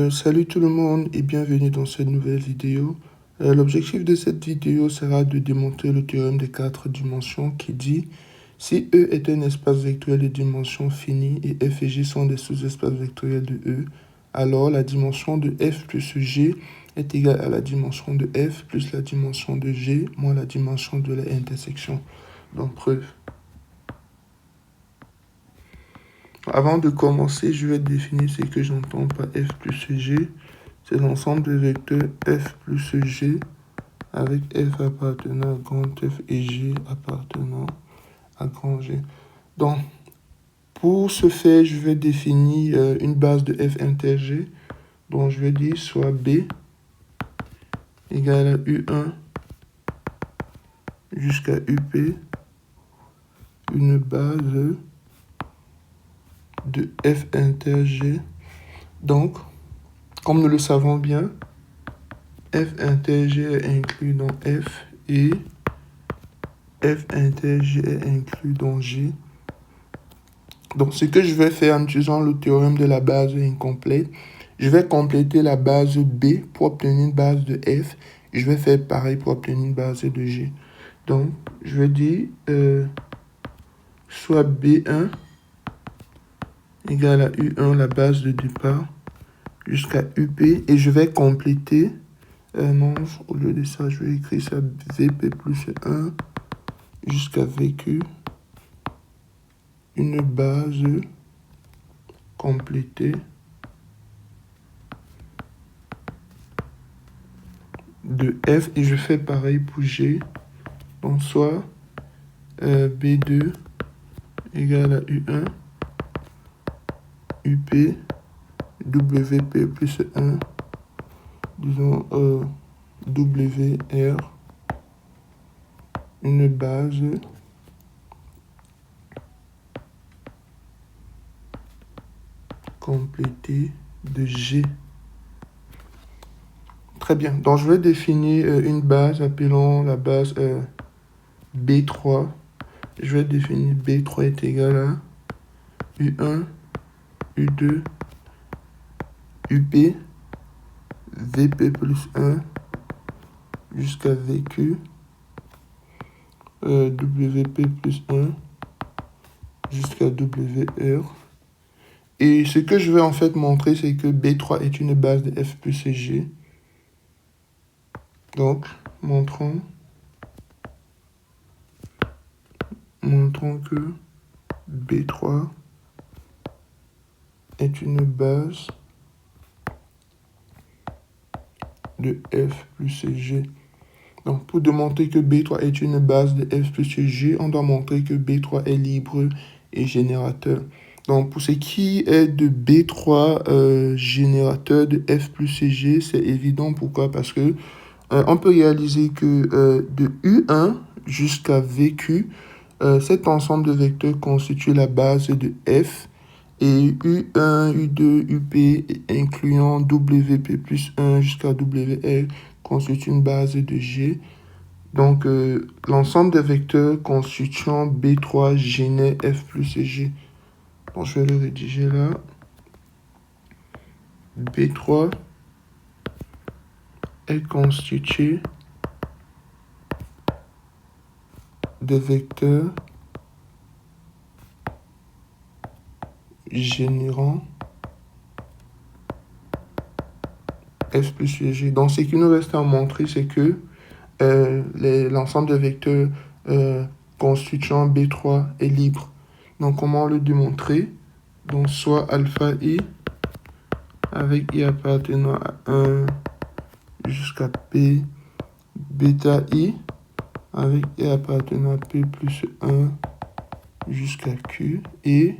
Salut tout le monde et bienvenue dans cette nouvelle vidéo. L'objectif de cette vidéo sera de démontrer le théorème des quatre dimensions qui dit si E est un espace vectoriel de dimension finie et F et G sont des sous-espaces vectoriels de E, alors la dimension de F plus G est égale à la dimension de F plus la dimension de G moins la dimension de l'intersection. Donc preuve. Avant de commencer, je vais définir ce que j'entends par F plus G. C'est l'ensemble de vecteurs F plus G avec F appartenant à grand F et G appartenant à grand G. Donc, pour ce faire, je vais définir une base de F inter G. Donc, je vais dire soit B égale à U1 jusqu'à UP, une base de F inter G. Donc, comme nous le savons bien, F inter G est inclus dans F et F inter G est inclus dans G. Donc, ce que je vais faire en utilisant le théorème de la base incomplète, je vais compléter la base B pour obtenir une base de F. Et je vais faire pareil pour obtenir une base de G. Donc, je vais dire soit B1 égale à U1, la base de départ, jusqu'à UP. Et je vais compléter, non, au lieu de ça, je vais écrire ça VP plus 1 jusqu'à VQ. Une base complétée de F et je fais pareil pour G. Donc soit B2 égale à U1 UP WP plus 1, disons WR, une base complétée de G. Très bien, donc je vais définir une base, appelons la base B3. Je vais définir B3 est égal à U1, U2, UP, VP plus 1 jusqu'à VQ, WP plus 1 jusqu'à WR. Et ce que je vais en fait montrer, c'est que B3 est une base de F plus G. Donc, montrons que B3 est une base de F plus G. Donc, pour démontrer que B3 est une base de F plus G, on doit montrer que B3 est libre et générateur. Donc, pour ce qui est de B3 générateur de F plus G, c'est évident. Pourquoi? Parce que on peut réaliser que de U1 jusqu'à VQ, cet ensemble de vecteurs constitue la base de F. Et U1, U2, UP, incluant WP plus 1 jusqu'à WR, constitue une base de G. Donc, l'ensemble des vecteurs constituant B3 génère F plus G. Donc, je vais le rédiger là. B3 est constitué de vecteurs générant F plus G. Donc, ce qui nous reste à montrer, c'est que l'ensemble de vecteurs constituant B3 est libre. Donc, comment le démontrer? Donc, soit alpha I avec I appartenant à 1 jusqu'à P, bêta I avec I appartenant à P plus 1 jusqu'à Q, et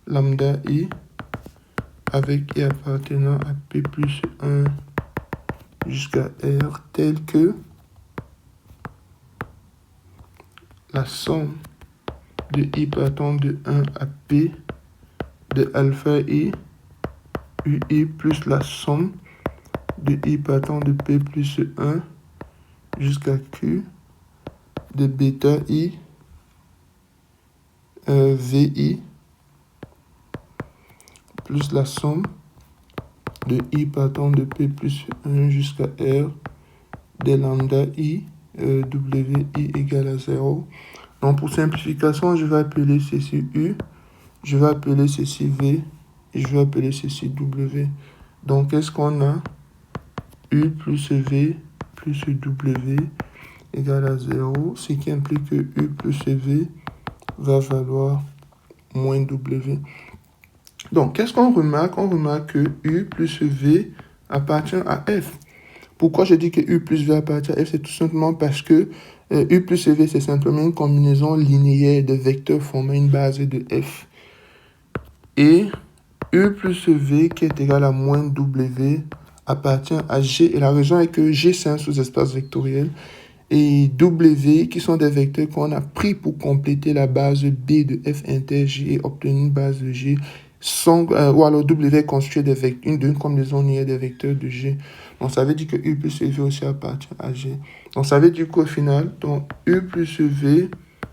lambda I avec I appartenant à P plus 1 jusqu'à R, tel que la somme de I partant de 1 à P de alpha I, UI plus la somme de I partant de P plus 1 jusqu'à Q de bêta I, VI plus la somme de I partant de P plus 1 jusqu'à R des lambda I, WI égale à 0. Donc pour simplification, je vais appeler ceci U, je vais appeler ceci V et je vais appeler ceci W. Donc qu'est-ce qu'on a? U plus V plus W égale à 0, ce qui implique que U plus V va valoir moins W. Donc, qu'est-ce qu'on remarque? On remarque que U plus V appartient à F. Pourquoi je dis que U plus V appartient à F? C'est tout simplement parce que U plus V, c'est simplement une combinaison linéaire de vecteurs formant une base de F. Et U plus V qui est égal à moins W appartient à G. Et la raison est que G, c'est un sous-espace vectoriel. Et W, qui sont des vecteurs qu'on a pris pour compléter la base B de F inter G et obtenir une base de G, ou alors W est constitué d'une combinaison linéaire des vecteurs de G. Donc ça veut dire que U plus V aussi appartient à G. Donc ça veut dire qu'au final, donc, U plus V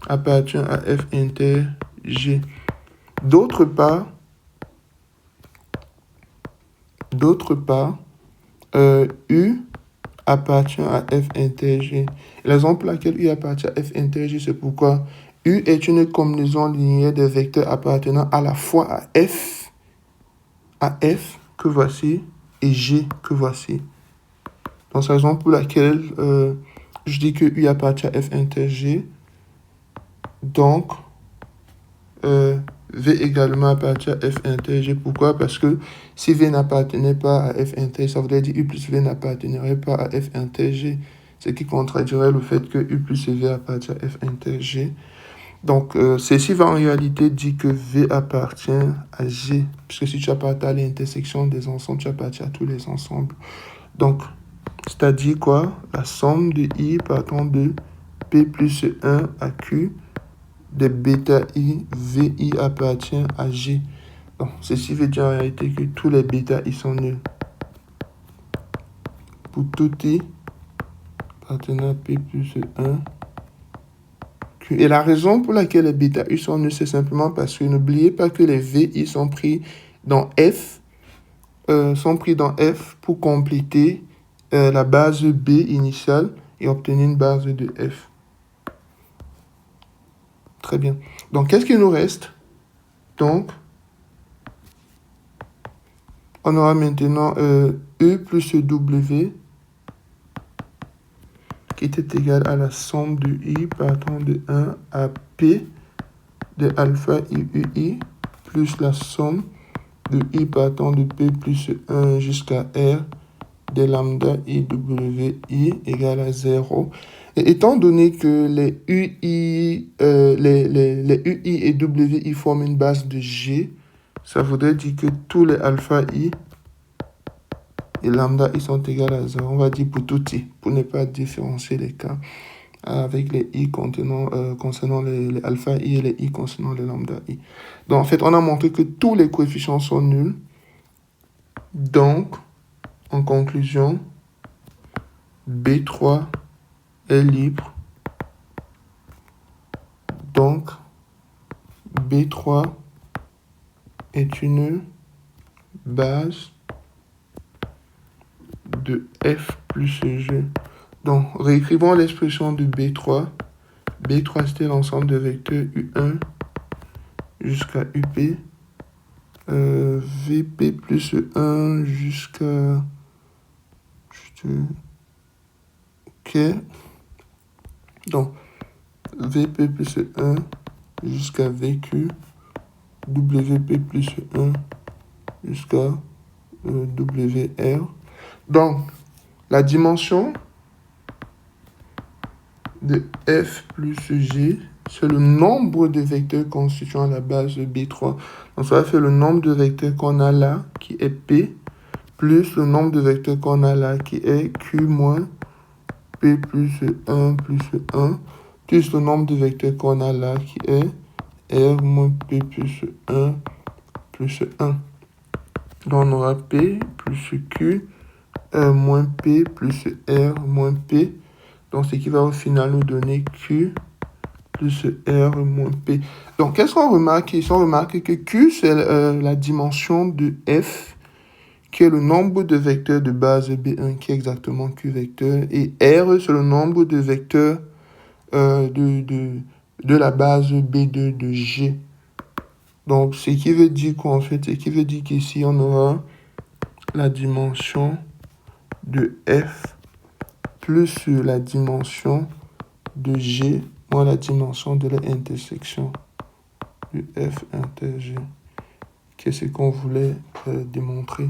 appartient à F inter G. D'autre part, U appartient à F inter G. La raison pour laquelle U appartient à F inter G, c'est pourquoi U est une combinaison linéaire des vecteurs appartenant à la fois à F que voici et G que voici. Donc c'est la raison pour laquelle je dis que U appartient à F inter G. Donc V également appartient à F inter G. Pourquoi? Parce que si V n'appartenait pas à F inter G, ça voudrait dire U plus V n'appartiendrait pas à F inter G, ce qui contredirait le fait que U plus V appartient à F inter G. Donc, ceci va en réalité dire que V appartient à G, puisque si tu appartiens à l'intersection des ensembles, tu appartiens à tous les ensembles. Donc, c'est-à-dire quoi? La somme de I partant de P plus 1 à Q de bêta I, VI appartient à G. Donc, ceci veut dire en réalité que tous les bêta I sont nuls. Pour tout I appartenant à P plus 1, Q. Et la raison pour laquelle les bêta I sont nuls, c'est simplement parce que n'oubliez pas que les VI sont pris dans F, pour compléter la base B initiale et obtenir une base de F. Très bien. Donc, qu'est-ce qu'il nous reste? Donc, on aura maintenant E plus W qui était égal à la somme de I partant de 1 à P de alpha IUI plus la somme de I partant de P plus 1 jusqu'à R de lambda IWI égale à 0. Et étant donné que les UI et WI forment une base de G, ça voudrait dire que tous les alpha I et lambda I sont égales à 0. On va dire pour tout I, pour ne pas différencier les cas avec les I concernant les alpha I et les I concernant les lambda I. Donc en fait, on a montré que tous les coefficients sont nuls. Donc, en conclusion, B3 est libre. Donc, B3 est une base de F plus G. Donc, réécrivons l'expression de B3. B3, c'était l'ensemble de vecteurs U1 jusqu'à UP. VP plus 1 jusqu'à... Ok. Donc, VP plus 1 jusqu'à VQ. WP plus 1 jusqu'à WR. Donc, la dimension de F plus G, c'est le nombre de vecteurs constituant la base de B3. Donc, ça va faire le nombre de vecteurs qu'on a là, qui est P, plus le nombre de vecteurs qu'on a là, qui est Q moins P plus 1 plus 1, plus le nombre de vecteurs qu'on a là, qui est R moins P plus 1 plus 1. Donc, on aura P plus Q moins P plus R moins P. Donc, ce qui va au final nous donner Q plus R moins P. Donc, qu'est-ce qu'on remarque ici? On remarque que Q, c'est la dimension de F qui est le nombre de vecteurs de base B1 qui est exactement Q vecteur. Et R, c'est le nombre de vecteurs de la base B2 de G. Donc, ce qui veut dire quoi en fait? Ce qui veut dire qu'ici, on aura la dimension de F plus la dimension de G moins la dimension de l'intersection de F inter G. Qu'est-ce qu'on voulait démontrer?